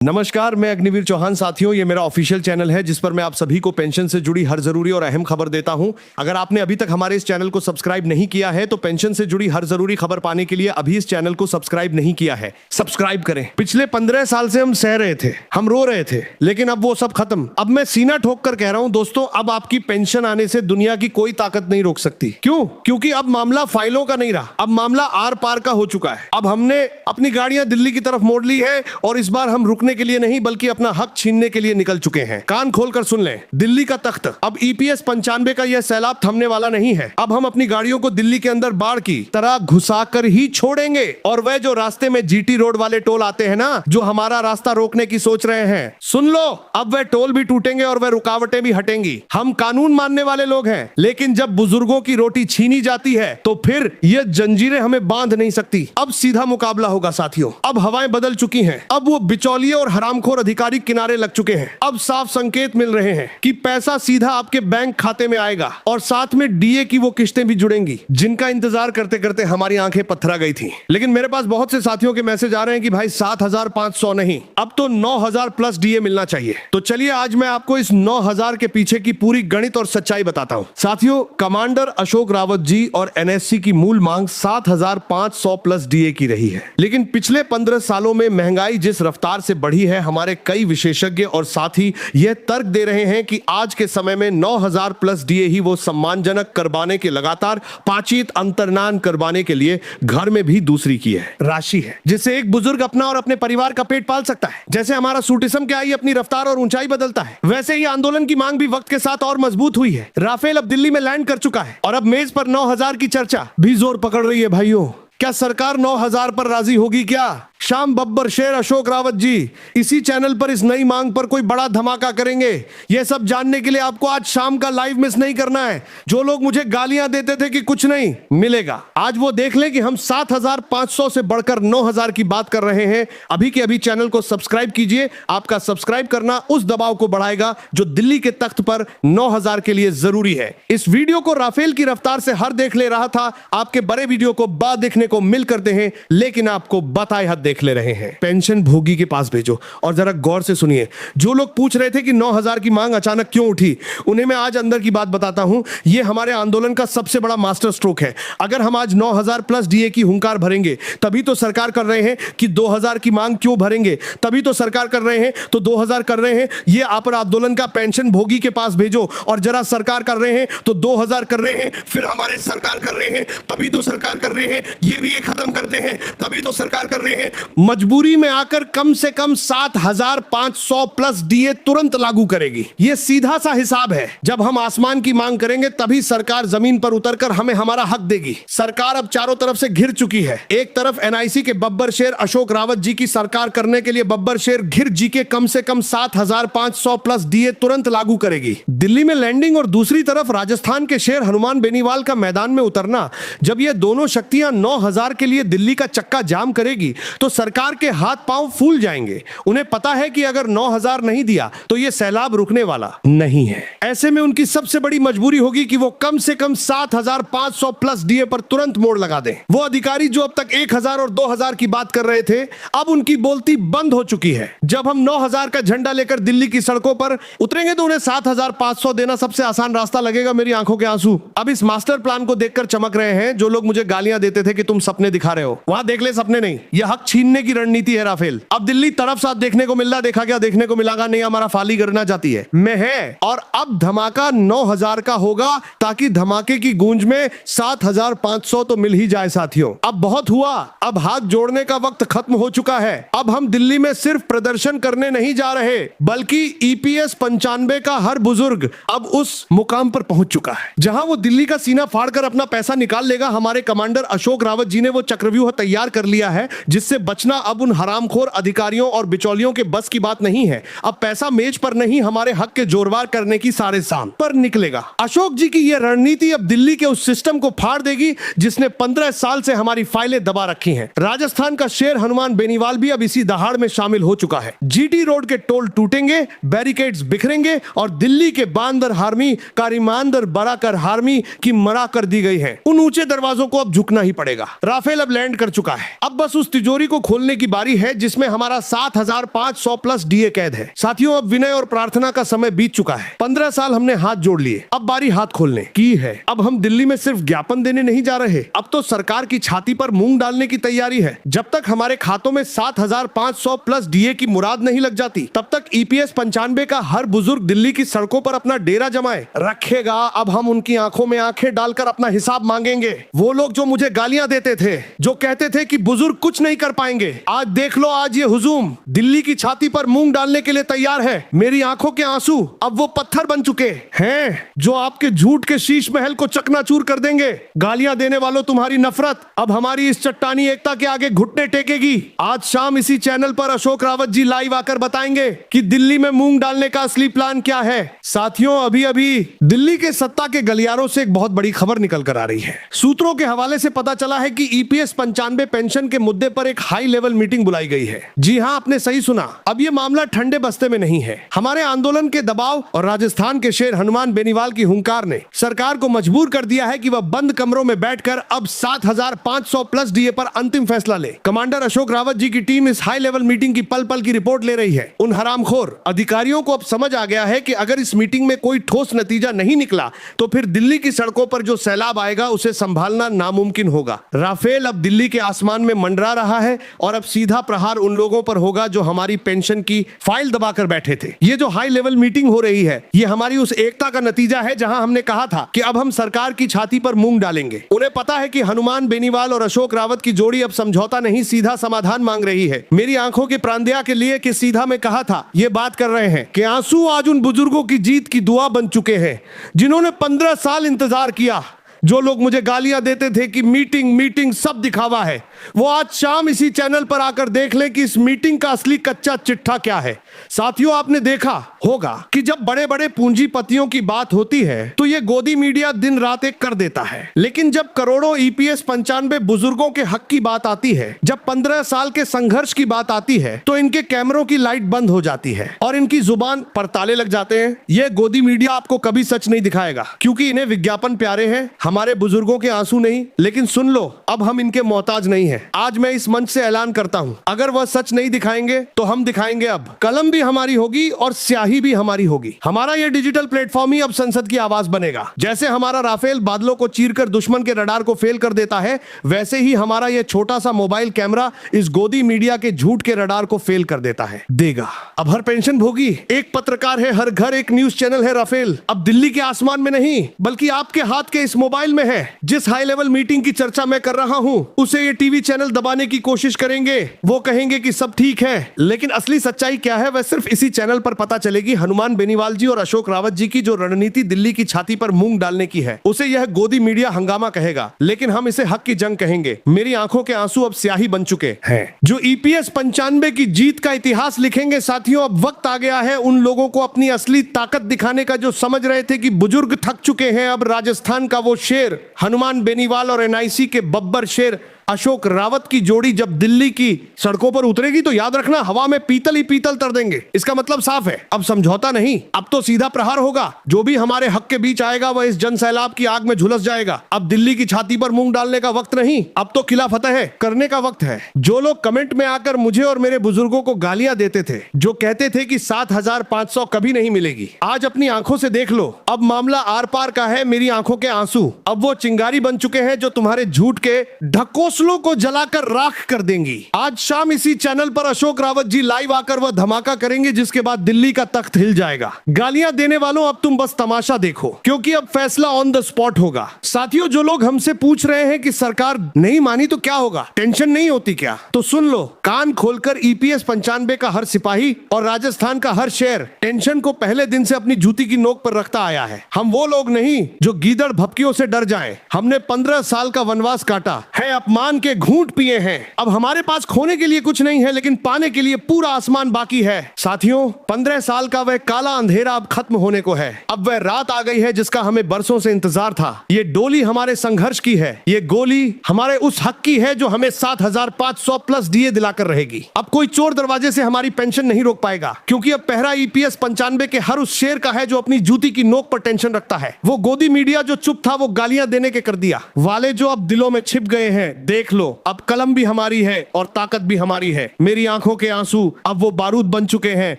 नमस्कार, मैं अग्निवीर चौहान। साथियों, ये मेरा ऑफिशियल चैनल है जिस पर मैं आप सभी को पेंशन से जुड़ी हर जरूरी और अहम खबर देता हूं। अगर आपने अभी तक हमारे इस चैनल को सब्सक्राइब नहीं किया है तो पेंशन से जुड़ी हर जरूरी खबर पाने के लिए अभी इस चैनल को सब्सक्राइब नहीं किया है, सब्सक्राइब करें। पिछले 15 साल से हम सह रहे थे, हम रो रहे थे, लेकिन अब वो सब खत्म। अब मैं सीना ठोक कर कह रहा हूं दोस्तों, अब आपकी पेंशन आने से दुनिया की कोई ताकत नहीं रोक सकती। क्यों? क्योंकि अब मामला फाइलों का नहीं रहा, अब मामला आर पार का हो चुका है। अब हमने अपनी गाड़ियां दिल्ली की तरफ मोड़ ली है और इस बार हम रुकने के लिए नहीं बल्कि अपना हक छीनने के लिए निकल चुके हैं। कान खोलकर सुन लें, दिल्ली का तख्त अब ईपीएस 95 का यह सैलाब थमने वाला नहीं है। अब हम अपनी गाड़ियों को दिल्ली के अंदर बाढ़ की तरह घुसाकर ही छोड़ेंगे। और वह जो रास्ते में जीटी रोड वाले टोल आते हैं ना, जो हमारा रास्ता रोकने की सोच रहे हैं, सुन लो, अब वह टोल भी टूटेंगे और वह रुकावटें भी हटेंगी। हम कानून मानने वाले लोग हैं, लेकिन जब बुजुर्गों की रोटी छीनी जाती है तो फिर ये जंजीरें हमें बांध नहीं सकती। अब सीधा मुकाबला होगा साथियों। अब हवाएं बदल चुकी हैं, अब वो बिचौलिए और हरामखोर अधिकारी किनारे लग चुके हैं। अब साफ संकेत मिल रहे हैं कि पैसा सीधा आपके बैंक खाते में आएगा और साथ में डीए की वो किस्तें भी जुड़ेंगी जिनका इंतजार करते करते हमारी आंखें पथरा गई थी। लेकिन मेरे पास बहुत से साथियों के मैसेज आ रहे हैं कि भाई 7,500 नहीं, अब तो 9,000 प्लस डीए मिलना चाहिए। तो चलिए आज मैं आपको इस 9,000 के पीछे की पूरी गणित और सच्चाई बताता हूं। साथियों, कमांडर अशोक रावत जी और एनएससी की मूल मांग 7,500 प्लस डीए की रही है। लेकिन पिछले 15 सालों में महंगाई जिस रफ्तार से बढ़ी है, हमारे कई विशेषज्ञ और साथी यह तर्क दे रहे हैं कि आज के समय में 9,000 प्लस डीए ही वो सम्मानजनक करवाने के लगातार पाचित अंतर्नान करवाने के लिए घर में भी दूसरी की है राशि है, जिससे एक बुजुर्ग अपना और अपने परिवार का पेट पाल सकता है। जैसे हमारा सूटिज्म क्या ही अपनी रफ्तार और ऊंचाई बदलता है, वैसे ही आंदोलन की मांग भी वक्त के साथ और मजबूत हुई है। राफेल अब दिल्ली में लैंड कर चुका है और अब मेज पर 9,000 की चर्चा भी जोर पकड़ रही है। भाइयों, क्या सरकार 9,000 पर राजी होगी? क्या शाम बब्बर शेर अशोक रावत जी इसी चैनल पर इस नई मांग पर कोई बड़ा धमाका करेंगे? यह सब जानने के लिए आपको आज शाम का लाइव मिस नहीं करना है। जो लोग मुझे गालियां देते थे कि कुछ नहीं मिलेगा, आज वो देख लें कि हम 7,500 से बढ़कर 9,000 की बात कर रहे हैं। अभी के अभी चैनल को सब्सक्राइब कीजिए। आपका सब्सक्राइब करना उस दबाव को बढ़ाएगा जो दिल्ली के तख्त पर 9,000 के लिए जरूरी है। इस वीडियो को राफेल की रफ्तार से हर देख ले रहा था, आपके बड़े वीडियो को बाद देखने को मिल करते हैं, लेकिन आपको बताए हद देख ले रहे हैं। पेंशन भोगी के पास भेजो। और जरा गौर से सुनिए, जो लोग पूछ रहे थे कि 9,000 की मांग अचानक क्यों उठी, उन्हें मैं आज अंदर की बात बताता हूं। यह हमारे आंदोलन का सबसे बड़ा मास्टर स्ट्रोक है। अगर हम आज 9,000 प्लस डीए की हुंकार भरेंगे, तभी तो सरकार कर रहे हैं कि 2,000 की मांग क्यों भरेंगे, तभी तो सरकार कर रहे हैं तो 2,000 कर रहे हैं। यह आप आंदोलन का पेंशन भोगी के पास भेजो। और जरा सरकार कर रहे हैं तो 2,000 कर रहे हैं, फिर हमारे सरकार कर रहे हैं तभी तो सरकार कर रहे हैं, ये भी खत्म करते हैं तभी तो सरकार कर रहे हैं। मजबूरी में आकर कम से कम 7,500 प्लस डीए तुरंत लागू करेगी। यह सीधा सा हिसाब है। जब हम आसमान की मांग करेंगे तभी सरकार जमीन पर उतरकर हमें हमारा हक देगी। सरकार अब चारों तरफ से घिर चुकी है। एक तरफ एनआईसी के बब्बर शेर अशोक रावत जी की सरकार करने के लिए बब्बर शेर घिर जी के कम से कम 7,500 प्लस डीए तुरंत लागू करेगी, दिल्ली में लैंडिंग, और दूसरी तरफ राजस्थान के शेर हनुमान बेनीवाल का मैदान में उतरना। जब ये दोनों शक्तियां 9,000 के लिए दिल्ली का चक्का जाम करेगी तो सरकार के हाथ पांव फूल जाएंगे। उन्हें पता है कि अगर 9,000 नहीं दिया तो यह सैलाब रुकने वाला नहीं है। ऐसे में उनकी सबसे बड़ी मजबूरी होगी कि वो कम से कम 7,500 प्लस डीए पर तुरंत मोड़ लगा दें। वो अधिकारी जो अब तक 1,000 और 2,000 की बात कर रहे थे, अब उनकी बोलती बंद हो चुकी है। जब हम 9,000 का झंडा लेकर दिल्ली की सड़कों पर उतरेंगे तो उन्हें 7,500 देना सबसे आसान रास्ता लगेगा। मेरी आंखों के आंसू अब इस मास्टर प्लान को देखकर चमक रहे हैं। जो लोग मुझे गालियां देते थे कि तुम सपने दिखा रहे हो, वहां देख ले सपने नहीं, यह हक छीनने की रणनीति है राफेल। अब दिल्ली तरफ साथ देखने को मिल रहा, देखा क्या देखने को मिलागा नहीं, हमारा फाली करना चाहती है मैं है। और अब धमाका 9,000 का होगा ताकि धमाके की गूंज में 7,500 तो मिल ही जाए साथियों। अब बहुत हुआ, अब हाथ जोड़ने का वक्त खत्म हो चुका है। अब हम दिल्ली में सिर्फ प्रदर्शन करने नहीं जा रहे, बल्कि ईपीएस 95 का हर बुजुर्ग अब उस मुकाम पर पहुंच चुका है जहां वो दिल्ली का सीना फाड़कर अपना पैसा निकाल लेगा। हमारे कमांडर अशोक रावत जी ने वो चक्रव्यूह तैयार कर लिया है जिससे बचना अब उन हरामखोर अधिकारियों और बिचौलियों के बस की बात नहीं है। अब पैसा मेज पर नहीं, हमारे हक के जोरवार करने की सारे शाम पर निकलेगा। अशोक जी की यह रणनीति अब दिल्ली के उस सिस्टम को फाड़ देगी जिसने 15 साल से हमारी फाइलें दबा रखी हैं। राजस्थान का शेर हनुमान बेनीवाल भी अब इसी दहाड़ में शामिल हो चुका है। जीटी रोड के टोल टूटेंगे, बैरिकेड्स बिखरेंगे और दिल्ली के बांदर हार्मी कारीमानदर बड़ा कर हार्मी की मरा कर दी गई है। उन ऊंचे दरवाजों को अब झुकना ही पड़ेगा। राफेल अब लैंड कर चुका है। अब बस उस तिजोरी को खोलने की बारी है जिसमें हमारा 7,500 प्लस डीए कैद है। साथियों, अब विनय और प्रार्थना का समय बीत चुका है। 15 साल हमने हाथ जोड़ लिए, अब बारी हाथ खोलने की है। अब हम दिल्ली में सिर्फ ज्ञापन देने नहीं जा रहे, अब तो सरकार की छाती पर मूंग डालने की तैयारी है। जब तक हमारे खातों में 7,500 प्लस डीए की मुराद नहीं लग जाती, तब तक ईपीएस 95 का हर बुजुर्ग दिल्ली की सड़कों पर अपना डेरा जमाए रखेगा। अब हम उनकी आंखों में आंखें डालकर अपना हिसाब मांगेंगे। वो लोग जो मुझे गालियां देते थे, जो कहते थे कि बुजुर्ग कुछ नहीं कर पाएंगे, आज देख लो, आज ये हुजूम दिल्ली की छाती पर मूंग डालने के लिए तैयार है। मेरी आंखों के आंसू अब वो पत्थर बन चुके हैं जो आपके झूठ के शीश महल को चकनाचूर कर देंगे। गालियां देने वालों, तुम्हारी नफरत अब हमारी इस चट्टानी एकता के आगे घुटने टेकेगी। आज शाम इसी चैनल पर अशोक रावत जी लाइव आकर बताएंगे कि दिल्ली में मूंग डालने का असली प्लान क्या है। साथियों, अभी अभी दिल्ली के सत्ता के गलियारों से एक बहुत बड़ी खबर निकल कर आ रही है। सूत्रों के हवाले से पता चला है कि ईपीएस 95 पेंशन के मुद्दे पर एक हाई लेवल मीटिंग बुलाई गई है। जी हां, आपने सही सुना। अब यह मामला ठंडे बस्ते में नहीं है। हमारे आंदोलन के दबाव और राजस्थान के शेर हनुमान बेनीवाल की हुंकार ने सरकार को मजबूर कर दिया है कि वह बंद कमरों में बैठकर अब 7,500 प्लस डीए पर अंतिम फैसला ले। कमांडर अशोक रावत जी की टीम इस हाई लेवल मीटिंग की पल पल की रिपोर्ट ले रही है। उन हरामखोर अधिकारियों को अब समझ आ गया है कि अगर इस मीटिंग में कोई ठोस नतीजा नहीं निकला तो फिर दिल्ली की सड़कों पर जो सैलाब आएगा उसे संभालना नामुमकिन होगा। राफेल अब दिल्ली के आसमान में मंडरा रहा है और अब सीधा प्रहार उन लोगों पर होगा जो हमारी पेंशन की फाइल दबाकर बैठे थे। ये जो हाई लेवल मीटिंग हो रही है, ये हमारी उस एकता का नतीजा है जहां हमने कहा था कि अब हम सरकार की छाती पर मूंग डालेंगे। उन्हें पता है कि हनुमान बेनीवाल और अशोक रावत की जोड़ी अब समझौता नहीं, सीधा समाधान मांग रही है। मेरी आंखों के प्रांद्या के लिए कि सीधा मैं कहा था, ये बात कर रहे हैं कि आंसू आज उन बुजुर्गों की जीत की दुआ बन चुके हैं जिन्होंने 15 साल इंतजार किया। जो लोग मुझे गालियां देते थे कि मीटिंग मीटिंग सब दिखावा है, वो आज शाम इसी चैनल पर आकर देख लें कि इस मीटिंग का असली कच्चा चिट्ठा क्या है। साथियों, आपने देखा होगा कि जब बड़े बड़े पूंजीपतियों की बात होती है तो ये गोदी मीडिया दिन रात एक कर देता है, लेकिन जब करोड़ों ईपीएस 95 बुजुर्गों के हक की बात आती है, जब 15 साल के संघर्ष की बात आती है, तो इनके कैमरों की लाइट बंद हो जाती है और इनकी जुबान पर ताले लग जाते हैं। ये गोदी मीडिया आपको कभी सच नहीं दिखाएगा, क्योंकि इन्हें विज्ञापन प्यारे हैं, हमारे बुजुर्गों के आंसू नहीं। लेकिन सुन लो, अब हम इनके मोहताज नहीं है। आज मैं इस मंच से ऐलान करता हूं, अगर वह सच नहीं दिखाएंगे तो हम दिखाएंगे। अब कलम भी हमारी होगी और स्याही भी हमारी होगी। हमारा यह डिजिटल प्लेटफॉर्म ही अब संसद की आवाज बनेगा। जैसे हमारा राफेल बादलों को चीरकर दुश्मन के रडार को फेल कर देता है, वैसे ही हमारा यह छोटा सा मोबाइल कैमरा इस गोदी मीडिया के झूठ के रडार को फेल कर देता है, देगा। अब हर पेंशन भोगी एक पत्रकार है, हर घर एक न्यूज चैनल है। राफेल अब दिल्ली के आसमान में नहीं, बल्कि आपके हाथ के इस मोबाइल में है। जिस हाई लेवल मीटिंग की चर्चा मैं कर रहा हूं, उसे ये टीवी चैनल दबाने की कोशिश करेंगे। वो कहेंगे कि सब ठीक है, लेकिन असली सच्चाई क्या है वह सिर्फ इसी चैनल पर पता चलेगी। हनुमान बेनीवाल जी और अशोक रावत जी की जो रणनीति दिल्ली की छाती पर मूंग डालने की है, उसे यह गोदी मीडिया हंगामा कहेगा, लेकिन हम इसे हक की जंग कहेंगे। मेरी आंखों के आंसू अब स्याही बन चुके हैं जो ईपीएस 95 की जीत का इतिहास लिखेंगे। साथियों, अब वक्त आ गया है उन लोगों को अपनी असली ताकत दिखाने का जो समझ रहे थे कि बुजुर्ग थक चुके हैं। अब राजस्थान का वो शेर हनुमान बेनीवाल और एनआईसी के बब्बर शेर अशोक रावत की जोड़ी जब दिल्ली की सड़कों पर उतरेगी तो याद रखना, हवा में पीतल ही पीतल तर देंगे। इसका मतलब साफ है, अब समझौता नहीं, अब तो सीधा प्रहार होगा। जो भी हमारे हक के बीच आएगा वह इस जन सैलाब की आग में झुलस जाएगा। अब दिल्ली की छाती पर मूंग डालने का वक्त नहीं, अब तो किला फतेह करने का वक्त है। जो लोग कमेंट में आकर मुझे और मेरे बुजुर्गों को गालियां देते थे, जो कहते थे कि 7,500 कभी नहीं मिलेगी, आज अपनी आंखों से देख लो, अब मामला आर पार का है। मेरी आंखों के आंसू अब वो चिंगारी बन चुके हैं जो तुम्हारे झूठ के ढकोसलों को जलाकर राख कर देंगी। आज शाम इसी चैनल पर अशोक रावत जी लाइव आकर वह धमाका करेंगे जिसके बाद दिल्ली का तख्त हिल जाएगा। गालियां देने वालों, अब तुम बस तमाशा देखो, क्योंकि अब फैसला ऑन द स्पॉट होगा। साथियों, जो लोग हमसे पूछ रहे हैं कि सरकार नहीं मानी तो क्या होगा, टेंशन नहीं होती क्या, तो सुन लो, कान खोलकर ईपीएस 95 का हर सिपाही और राजस्थान का हर शेर टेंशन को पहले दिन से अपनी जूती की नोक पर रखता आया है। हम वो लोग नहीं जो गीदड़ भपकियों से डर जाएं। हमने 15 साल का वनवास काटा है, अपमान के घूंट पिए हैं। अब हमारे पास खोने के लिए कुछ नहीं है, लेकिन पाने के लिए पूरा आसमान बाकी है। साथियों, 15 साल का वह काला अंधेरा अब खत्म होने को है। अब वह रात आ गई है जिसका हमें बरसों से इंतजार था। ये डोली हमारे संघर्ष की है, ये गोली हमारे उस हक की है जो हमें 7,500 प्लस डीए दिलाकर रहेगी। अब कोई चोर दरवाजे से हमारी पेंशन नहीं रोक पाएगा, क्योंकि अब पहरा ईपीएस 95 के हर उस शेर का है जो अपनी जूती की नोक पर टेंशन रखता है। वो गोदी मीडिया जो चुप था, वो गालियां देने के कर दिया वाले जो अब दिलों में छिप गए हैं। देख देख लो, अब कलम भी हमारी है और ताकत भी हमारी है। मेरी आंखों के आंसू अब वो बारूद बन चुके हैं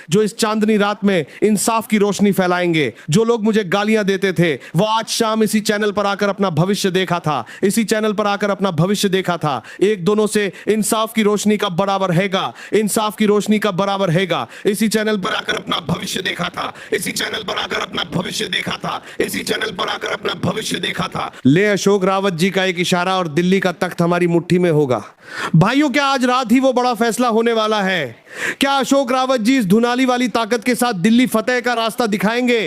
जो इस चांदनी रात में इंसाफ की रोशनी फैलाएंगे। जो लोग मुझे गालियां देते थे वो आज शाम इसी चैनल पर आकर अपना भविष्य देखा था, इसी चैनल पर आकर अपना भविष्य देखा था। एक दोनों से इंसाफ की रोशनी कब बराबर हैगा, इंसाफ की रोशनी कब बराबर हैगा। इसी चैनल पर आकर अपना भविष्य देखा था, इसी चैनल पर आकर अपना भविष्य देखा था, इसी चैनल पर आकर अपना भविष्य देखा था। ले अशोक रावत जी का एक इशारा और दिल्ली का तख्त हमारी मुट्ठी में होगा। भाइयों, क्या आज रात ही वो बड़ा फैसला होने वाला है? क्या अशोक रावत जी इस धुनाली वाली ताकत के साथ दिल्ली फतेह का रास्ता दिखाएंगे?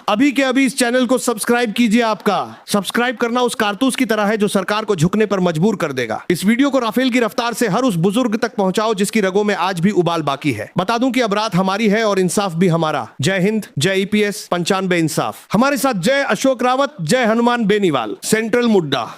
अभी के अभी इस चैनल को सब्सक्राइब कीजिए। आपका सब्सक्राइब करना उस कारतूस की तरह है जो सरकार को झुकने पर मजबूर कर देगा। इस वीडियो को राफेल की रफ्तार से हर उस बुजुर्ग तक पहुंचाओ जिसकी रगों में आज भी उबाल बाकी है। बता दूं कि अब रात हमारी है और इंसाफ भी हमारा। जय हिंद, जय EPS 95 इंसाफ। हमारे साथ जय अशोक रावत, जय हनुमान बेनीवाल। सेंट्रल मुद्दा।